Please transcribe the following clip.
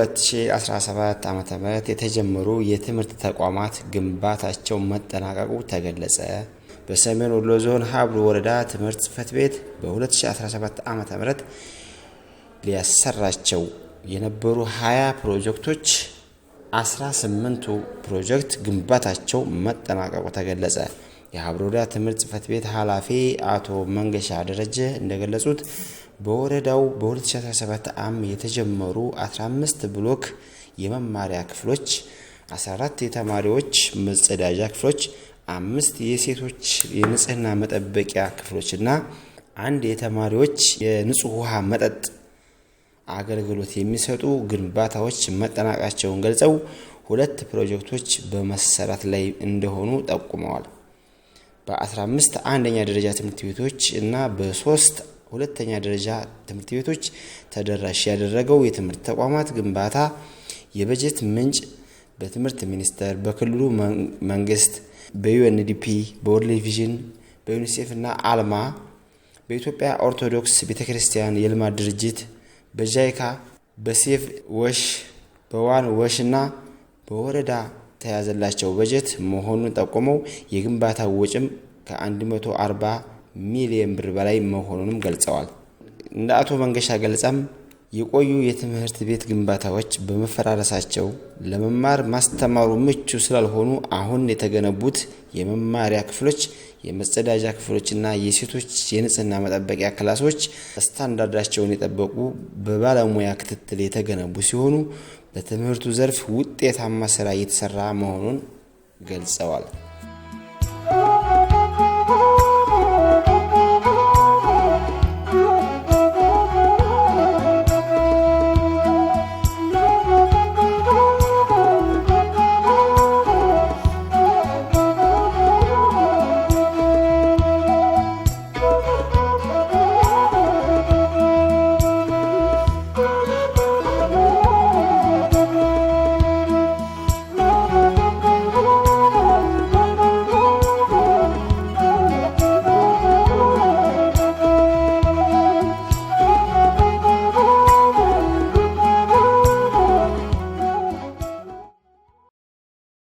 በ2017 ዓ.ም የተጀመሩ የትምህርት ተቋማት ግንባታቸው መጠናቀቁ ተገለጸ። በሰሜን ወሎ ዞን ሀብሩ ወረዳ ትምህርት ጽሕፈት ቤት በ2017 ዓ.ም ሊያሰራቸው የነበሩ 20 ፕሮጀክቶች 18ቱ ፕሮጀክት ግንባታቸው መጠናቀቁ ተገለጸ። የሀብሩ ወረዳ ትምህርት ጽሕፈት ቤት ኃላፊ አቶ መንገሻ ደረጀ እንደገለጹት በወረዳው በ2017 ዓ.ም የተጀመሩ 15 ብሎክ የመማሪያ ክፍሎች፣ 14 የተማሪዎች መጸዳጃ ክፍሎች፣ 5 የሴቶች የንጽህና መጠበቂያ ክፍሎችና 1 የተማሪዎች የንጹህ ውሃ መጠጥ አገልግሎት የሚሰጡ ግንባታዎች መጠናቀቃቸውን ገልጸው 2 ፕሮጀክቶች በመሰራት ላይ እንደሆኑ ጠቁመዋል። በ15 አንደኛ ደረጃ ትምህርት ቤቶች እና በ3 ሁለተኛ ደረጃ ትምህርት ቤቶች ተደራሽ ያደረገው የትምህርት ተቋማት ግንባታ የበጀት ምንጭ በትምህርት ሚኒስቴር፣ በክልሉ መንግስት፣ በዩኤንዲፒ፣ በወርልድ ቪዥን፣ በዩኒሴፍ እና አልማ፣ በኢትዮጵያ ኦርቶዶክስ ቤተክርስቲያን የልማት ድርጅት፣ በጃይካ፣ በሴቭ ወሽ፣ በዋን ወሽ እና በወረዳ ተያዘላቸው በጀት መሆኑን ጠቁመው የግንባታው ወጪም ከ140 ሚሊዮን ብር በላይ መሆኑንም ገልጸዋል። እንደ አቶ መንገሻ ገለጻም የቆዩ የትምህርት ቤት ግንባታዎች በመፈራረሳቸው ለመማር ማስተማሩ ምቹ ስላልሆኑ አሁን የተገነቡት የመማሪያ ክፍሎች፣ የመጸዳጃ ክፍሎችና የሴቶች የንጽህና መጠበቂያ ክላሶች ስታንዳርዳቸውን የጠበቁ በባለሙያ ክትትል የተገነቡ ሲሆኑ በትምህርቱ ዘርፍ ውጤታማ ስራ እየተሰራ መሆኑን ገልጸዋል።